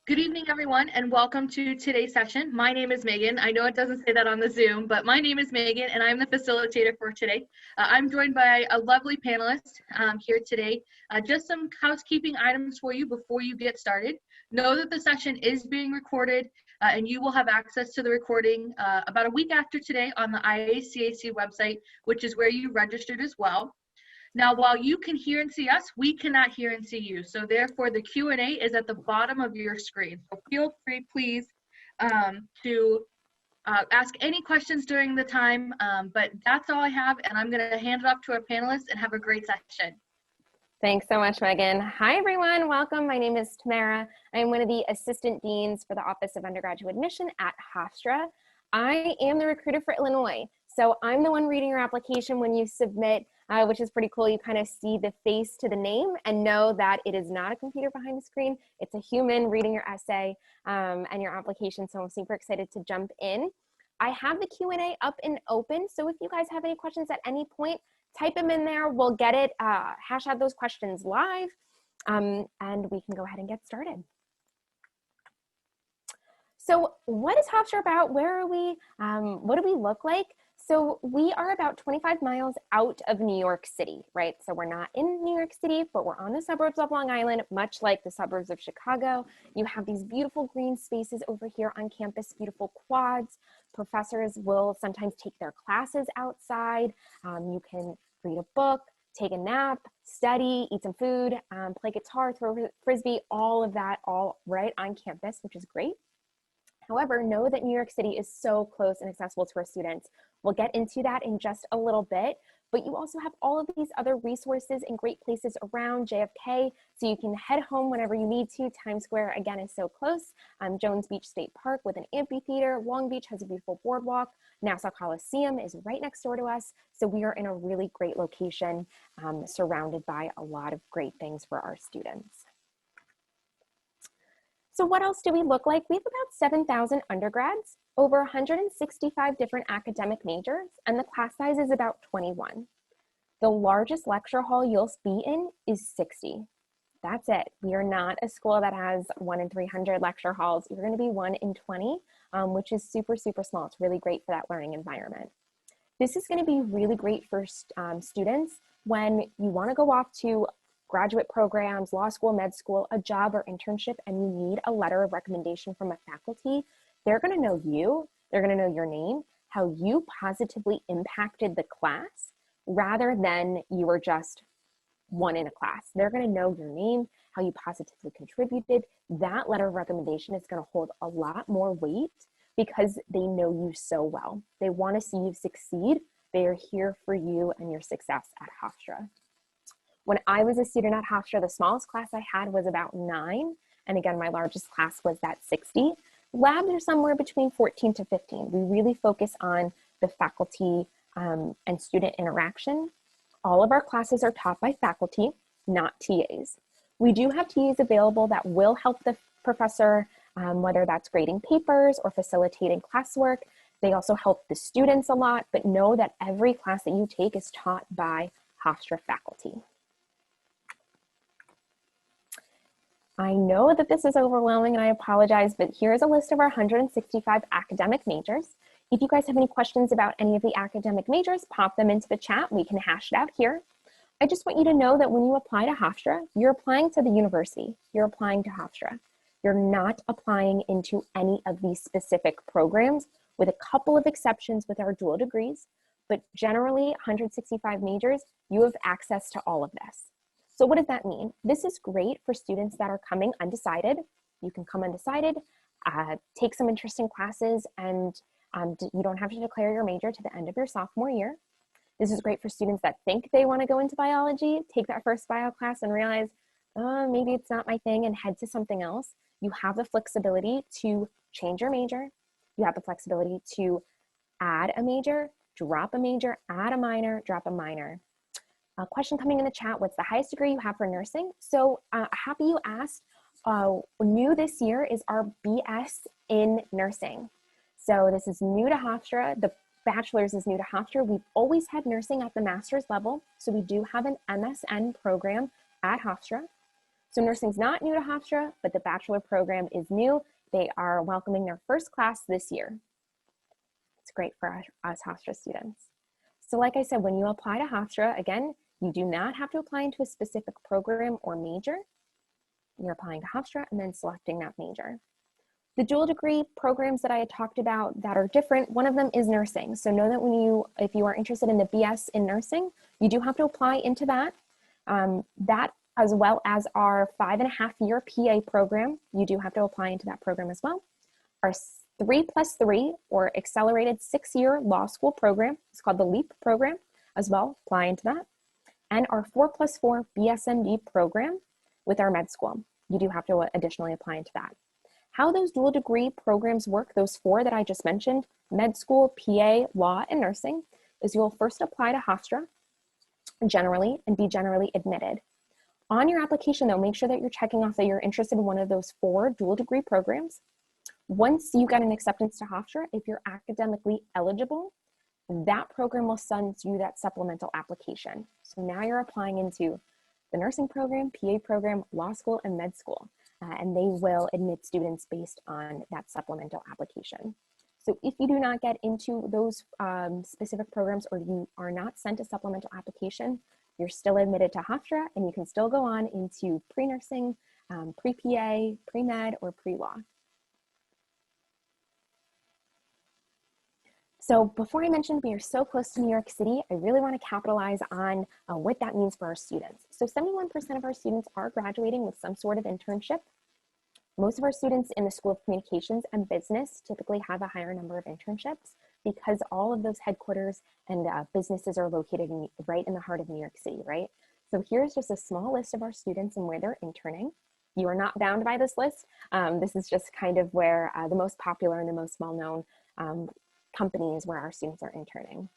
Good evening, everyone, and welcome to today's session. My name is Megan. I know it doesn't say that on the Zoom, but my name is Megan, and I'm the facilitator for today. I'm joined by a lovely panelist here today. Just some housekeeping items for you before you get started. Know that the session is being recorded, and you will have access to the recording about a week after today on the IACAC website, which is where you registered as well. Now, while you can hear and see us, we cannot hear and see you. So therefore, the Q&A is at the bottom of your screen. So feel free, please, to ask any questions during the time. But that's all I have, and I'm going to hand it off to our panelists and have a great session. Thanks so much, Megan. Hi, everyone. Welcome. My name is Tamara. I'm one of the assistant deans for the Office of Undergraduate Admission at Hofstra. I am the recruiter for Illinois. So I'm the one reading your application when you submit, which is pretty cool. You kind of see the face to the name and know that it is not a computer behind the screen. It's a human reading your essay and your application. So I'm super excited to jump in. I have the Q&A up and open. So if you guys have any questions at any point, type them in there. We'll get it, hash out those questions live, and we can go ahead and get started. So what is Hofstra about? Where are we? What do we look like? So we are about 25 miles out of New York City, right? So we're not in New York City, but we're on the suburbs of Long Island, much like the suburbs of Chicago. You have these beautiful green spaces over here on campus, beautiful quads. Professors will sometimes take their classes outside. You can read a book, take a nap, study, eat some food, play guitar, throw frisbee, all of that, all right on campus, which is great. However, know that New York City is so close and accessible to our students. We'll get into that in just a little bit, but you also have all of these other resources and great places around JFK, so you can head home whenever you need to. Times Square, again, is so close. Jones Beach State Park with an amphitheater. Long Beach has a beautiful boardwalk. Nassau Coliseum is right next door to us, so we are in a really great location, surrounded by a lot of great things for our students. So what else do we look like? We have about 7,000 undergrads, over 165 different academic majors, and the class size is about 21. The largest lecture hall you'll be in is 60. That's it. We are not a school that has 1 in 300 lecture halls. You're going to be 1 in 20, which is super, super small. It's really great for that learning environment. This is going to be really great for students when you want to go off to graduate programs, law school, med school, a job or internship, and you need a letter of recommendation from a faculty. They're going to know you, they're going to know your name, how you positively impacted the class, rather than you were just one in a class. They're going to know your name, how you positively contributed. That letter of recommendation is going to hold a lot more weight because they know you so well. They want to see you succeed. They are here for you and your success at Hofstra. When I was a student at Hofstra, the smallest class I had was about 9. And again, my largest class was that 60. Labs are somewhere between 14 to 15. We really focus on the faculty and student interaction. All of our classes are taught by faculty, not TAs. We do have TAs available that will help the professor, whether that's grading papers or facilitating classwork. They also help the students a lot, but know that every class that you take is taught by Hofstra faculty. I know that this is overwhelming and I apologize, but here's a list of our 165 academic majors. If you guys have any questions about any of the academic majors, pop them into the chat. We can hash it out here. I just want you to know that when you apply to Hofstra, you're applying to the university. You're applying to Hofstra. You're not applying into any of these specific programs, with a couple of exceptions with our dual degrees, but generally 165 majors, you have access to all of this. So what does that mean? This is great for students that are coming undecided. You can come undecided, take some interesting classes, and you don't have to declare your major to the end of your sophomore year. This is great for students that think they want to go into biology, take that first bio class and realize, maybe it's not my thing, and head to something else. You have the flexibility to change your major. You have the flexibility to add a major, drop a major, add a minor, drop a minor. A question coming in the chat, what's the highest degree you have for nursing? So happy you asked. New this year is our BS in nursing. So this is new to Hofstra. The bachelor's is new to Hofstra. We've always had nursing at the master's level. So we do have an MSN program at Hofstra. So nursing's not new to Hofstra, but the bachelor program is new. They are welcoming their first class this year. It's great for us Hofstra students. So like I said, when you apply to Hofstra, again, you do not have to apply into a specific program or major. You're applying to Hofstra and then selecting that major. The dual degree programs that I had talked about that are different, one of them is nursing. So know that if you are interested in the BS in nursing, you do have to apply into that. That as well as our 5.5-year PA program, you do have to apply into that program as well. Our 3+3 or accelerated 6-year law school program, it's called the LEAP program as well, apply into that. And our 4+4 BSMD program with our med school, you do have to additionally apply into that. How those dual degree programs work, those 4 that I just mentioned, med school, PA, law, and nursing, is you'll first apply to Hofstra generally and be generally admitted. On your application though, make sure that you're checking off that you're interested in one of those 4 dual degree programs. Once you get an acceptance to Hofstra, if you're academically eligible, that program will send you that supplemental application. So now you're applying into the nursing program, PA program, law school, and med school. And they will admit students based on that supplemental application. So if you do not get into those specific programs or you are not sent a supplemental application, you're still admitted to Hofstra and you can still go on into pre-nursing, pre-PA, pre-med, or pre-law. So before I mentioned we are so close to New York City, I really want to capitalize on what that means for our students. So 71% of our students are graduating with some sort of internship. Most of our students in the School of Communications and Business typically have a higher number of internships because all of those headquarters and businesses are located right in the heart of New York City, right? So here's just a small list of our students and where they're interning. You are not bound by this list. This is just kind of where the most popular and the most well-known companies where our students are interning.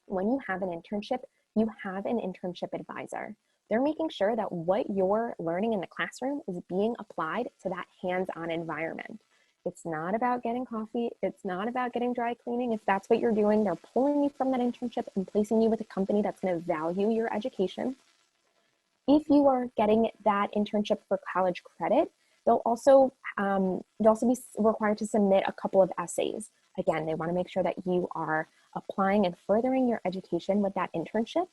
When you have an internship, you have an internship advisor. They're making sure that what you're learning in the classroom is being applied to that hands-on environment. It's not about getting coffee. It's not about getting dry cleaning. If that's what you're doing, they're pulling you from that internship and placing you with a company that's going to value your education. If you are getting that internship for college credit, you'll also be required to submit a couple of essays. Again, they want to make sure that you are applying and furthering your education with that internship.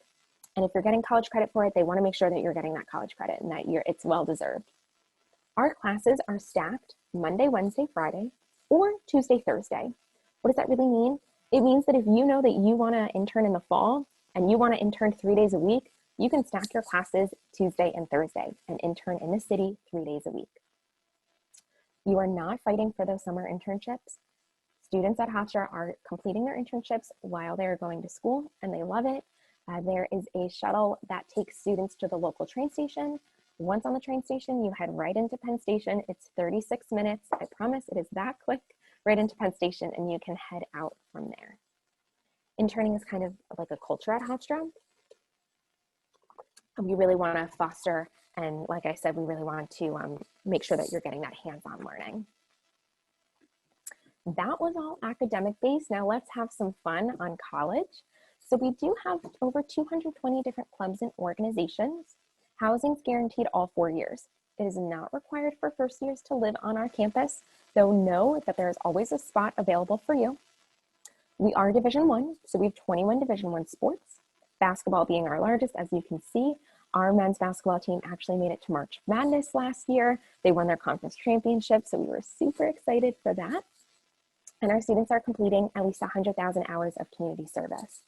And if you're getting college credit for it, they want to make sure that you're getting that college credit and that it's well-deserved. Our classes are stacked Monday, Wednesday, Friday, or Tuesday, Thursday. What does that really mean? It means that if you know that you want to intern in the fall and you want to intern 3 days a week, you can stack your classes Tuesday and Thursday and intern in the city 3 days a week. You are not fighting for those summer internships. Students at Hofstra are completing their internships while they're going to school and they love it. There is a shuttle that takes students to the local train station. Once on the train station, you head right into Penn Station. It's 36 minutes. I promise it is that quick, right into Penn Station, and you can head out from there. Interning is kind of like a culture at Hofstra. We really want to foster, and like I said, we really want to make sure that you're getting that hands-on learning. That was all academic based. Now let's have some fun on college. So we do have over 220 different clubs and organizations. Housing is guaranteed all 4 years. It is not required for first years to live on our campus, though know that there is always a spot available for you. We are Division I, so we have 21 Division I sports, basketball being our largest. As you can see, our men's basketball team actually made it to March Madness last year. They won their conference championship, so we were super excited for that. And our students are completing at least 100,000 hours of community service.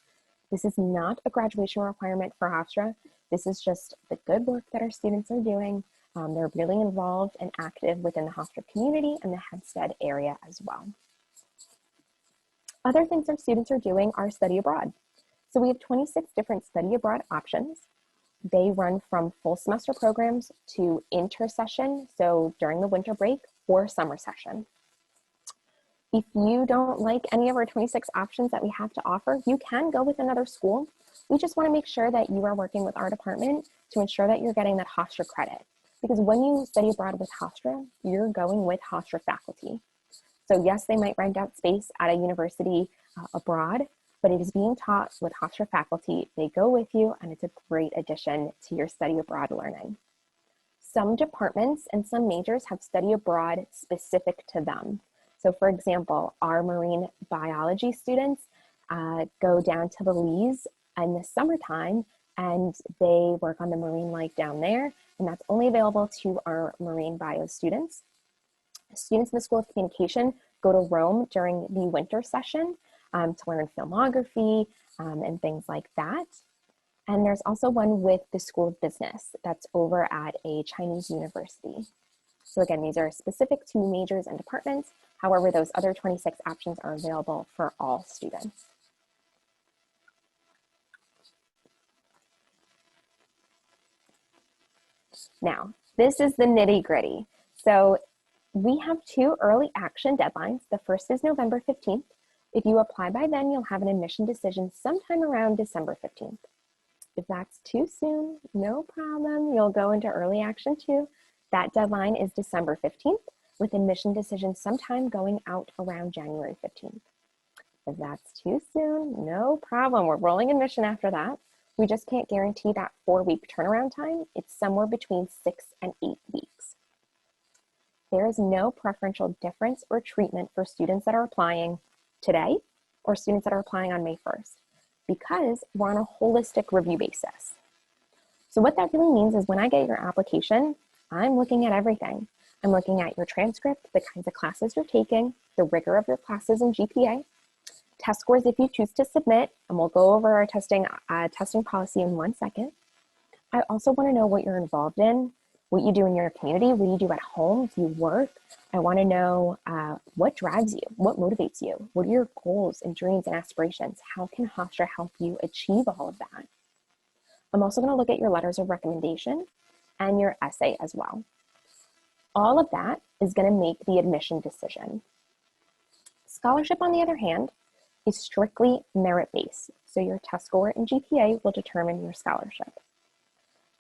This is not a graduation requirement for Hofstra. This is just the good work that our students are doing. They're really involved and active within the Hofstra community and the Hempstead area as well. Other things our students are doing are study abroad. So we have 26 different study abroad options. They run from full semester programs to intersession, so during the winter break, or summer session. If you don't like any of our 26 options that we have to offer, you can go with another school. We just want to make sure that you are working with our department to ensure that you're getting that Hofstra credit. Because when you study abroad with Hofstra, you're going with Hofstra faculty. So yes, they might rent out space at a university abroad, but it is being taught with Hofstra faculty. They go with you, and it's a great addition to your study abroad learning. Some departments and some majors have study abroad specific to them. So for example, our marine biology students go down to Belize in the summertime and they work on the marine life down there, and that's only available to our marine bio students. Students in the School of Communication go to Rome during the winter session to learn filmography and things like that. And there's also one with the School of Business that's over at a Chinese university. So again, these are specific to majors and departments. However, those other 26 options are available for all students. Now, this is the nitty-gritty. So we have 2 early action deadlines. The first is November 15th. If you apply by then, you'll have an admission decision sometime around December 15th. If that's too soon, no problem. You'll go into early action 2. That deadline is December 15th, with admission decisions sometime going out around January 15th. If that's too soon, no problem. We're rolling admission after that. We just can't guarantee that 4-week turnaround time. It's somewhere between 6 and 8 weeks. There is no preferential difference or treatment for students that are applying today or students that are applying on May 1st, because we're on a holistic review basis. So what that really means is when I get your application, I'm looking at everything. I'm looking at your transcript, the kinds of classes you're taking, the rigor of your classes and GPA, test scores if you choose to submit, and we'll go over our testing policy in 1 second. I also want to know what you're involved in, what you do in your community, what you do at home, do you work? I want to know what drives you, what motivates you, what are your goals and dreams and aspirations? How can Hofstra help you achieve all of that? I'm also going to look at your letters of recommendation and your essay as well. All of that is going to make the admission decision. Scholarship, on the other hand, is strictly merit-based. So your test score and GPA will determine your scholarship.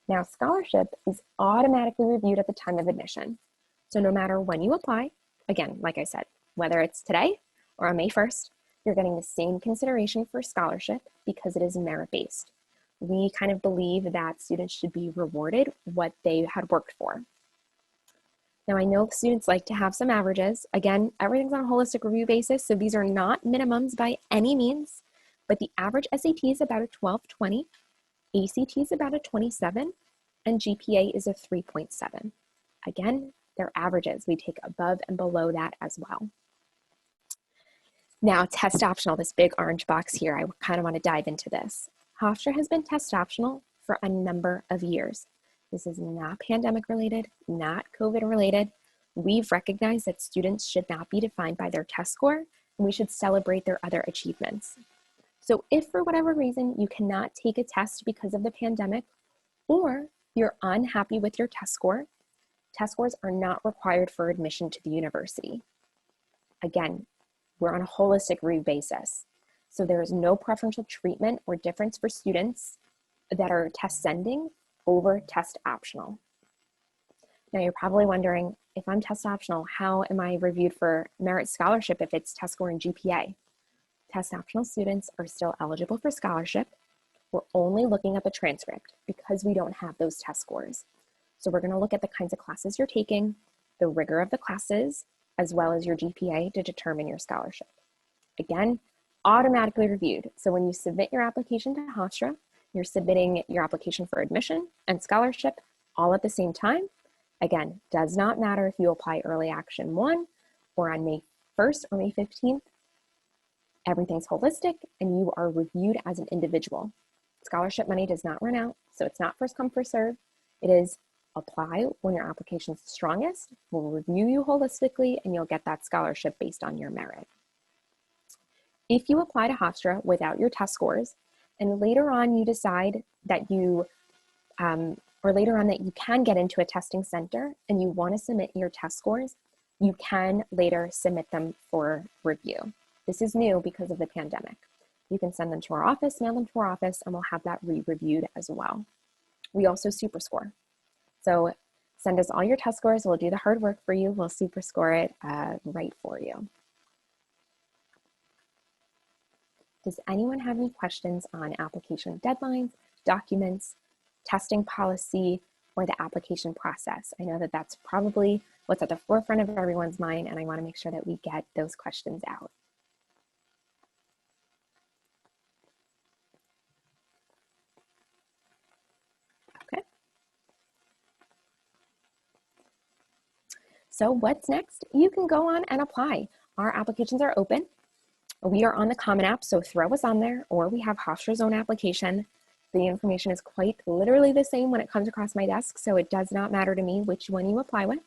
Now, scholarship is automatically reviewed at the time of admission. So no matter when you apply, again, like I said, whether it's today or on May 1st, you're getting the same consideration for scholarship because it is merit-based. We kind of believe that students should be rewarded what they had worked for. Now, I know students like to have some averages. Again, everything's on a holistic review basis, so these are not minimums by any means, but the average SAT is about a 12.20, ACT is about a 27, and GPA is a 3.7. Again, they're averages. We take above and below that as well. Now, test optional, this big orange box here, I kind of want to dive into this. Hofstra has been test optional for a number of years. This is not pandemic related, not COVID related. We've recognized that students should not be defined by their test score, and we should celebrate their other achievements. So if for whatever reason you cannot take a test because of the pandemic, or you're unhappy with your test scores are not required for admission to the university. Again, we're on a holistic review basis. So there is no preferential treatment or difference for students that are test sending over test optional. Now you're probably wondering, if I'm test optional, how am I reviewed for merit scholarship if it's test score and GPA? Test optional students are still eligible for scholarship. We're only looking at the transcript because we don't have those test scores. So we're going to look at the kinds of classes you're taking, the rigor of the classes, as well as your GPA to determine your scholarship. Again, automatically reviewed. So when you submit your application to Hofstra, you're submitting your application for admission and scholarship all at the same time. Again, does not matter if you apply early action 1 or on May 1st or May 15th. Everything's holistic and you are reviewed as an individual. Scholarship money does not run out, so it's not first come, first serve. It is apply when your application is strongest. We'll review you holistically and you'll get that scholarship based on your merit. If you apply to Hofstra without your test scores, and later on you decide that you, that you can get into a testing center and you want to submit your test scores, you can later submit them for review. This is new because of the pandemic. You can send them to our office, mail them to our office, and we'll have that re-reviewed as well. We also super score. So send us all your test scores. We'll do the hard work for you. We'll super score it right for you. Does anyone have any questions on application deadlines, documents, testing policy, or the application process? I know that that's probably what's at the forefront of everyone's mind, and I want to make sure that we get those questions out. Okay. So what's next? You can go on and apply. Our applications are open. We are on the Common App, so throw us on there, or we have Hofstra's own application. The information is quite literally the same when it comes across my desk, so it does not matter to me which one you apply with.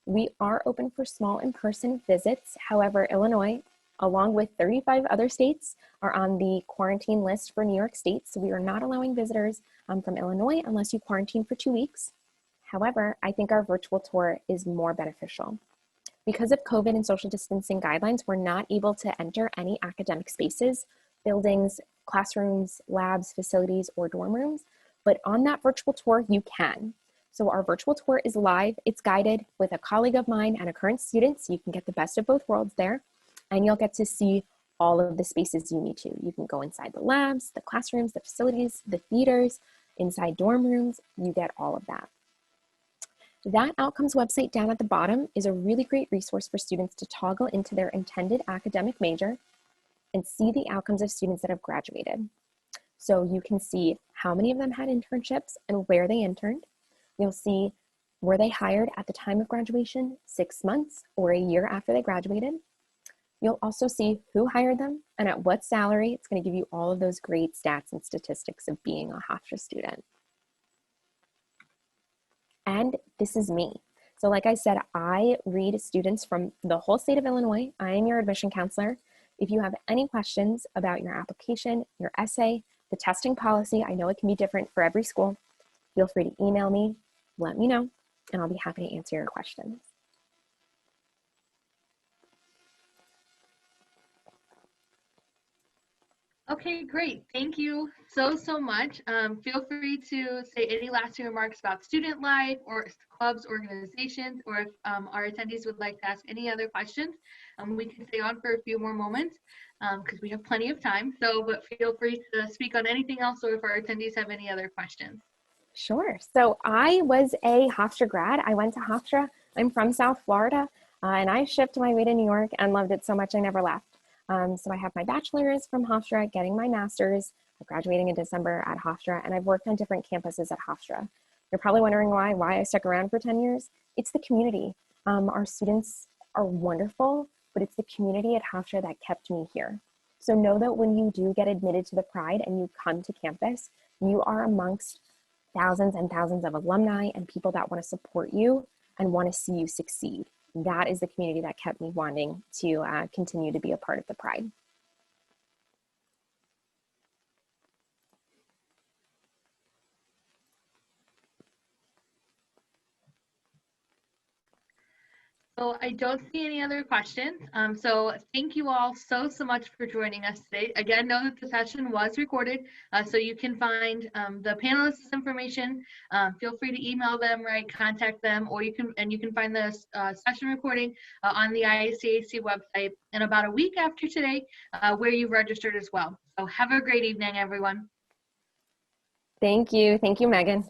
We are open for small in-person visits. However, Illinois, along with 35 other states, are on the quarantine list for New York State, so we are not allowing visitors from Illinois unless you quarantine for 2 weeks. However, I think our virtual tour is more beneficial. Because of COVID and social distancing guidelines, we're not able to enter any academic spaces, buildings, classrooms, labs, facilities, or dorm rooms, but on that virtual tour, you can. So our virtual tour is live, it's guided with a colleague of mine and a current student, so you can get the best of both worlds there, and you'll get to see all of the spaces you need to. You can go inside the labs, the classrooms, the facilities, the theaters, inside dorm rooms, you get all of that. That outcomes website down at the bottom is a really great resource for students to toggle into their intended academic major and see the outcomes of students that have graduated. So you can see how many of them had internships and where they interned. You'll see, were they hired at the time of graduation, 6 months, or a year after they graduated? You'll also see who hired them and at what salary. It's going to give you all of those great stats and statistics of being a Hofstra student. And this is me. So like I said, I read students from the whole state of Illinois. I am your admission counselor. If you have any questions about your application, your essay, the testing policy, I know it can be different for every school. Feel free to email me, let me know, and I'll be happy to answer your questions. Okay, great. Thank you so much. Feel free to say any lasting remarks about student life or clubs, organizations, or if our attendees would like to ask any other questions, we can stay on for a few more moments because we have plenty of time. So, but feel free to speak on anything else or if our attendees have any other questions. Sure. So I was a Hofstra grad. I went to Hofstra. I'm from South Florida, and I shipped my way to New York and loved it so much I never left. So I have my bachelor's from Hofstra, getting my master's, graduating in December at Hofstra, and I've worked on different campuses at Hofstra. You're probably wondering why I stuck around for 10 years. It's the community. Our students are wonderful, but it's the community at Hofstra that kept me here. So know that when you do get admitted to the Pride and you come to campus, you are amongst thousands and thousands of alumni and people that want to support you and want to see you succeed. That is the community that kept me wanting to continue to be a part of the Pride. So I don't see any other questions. So thank you all so much for joining us today. Again, know that the session was recorded, so you can find the panelists' information. Feel free to email them, right? Contact them, or you can find the session recording on the IACAC website in about a week after today, where you've registered as well. So have a great evening, everyone. Thank you, Megan.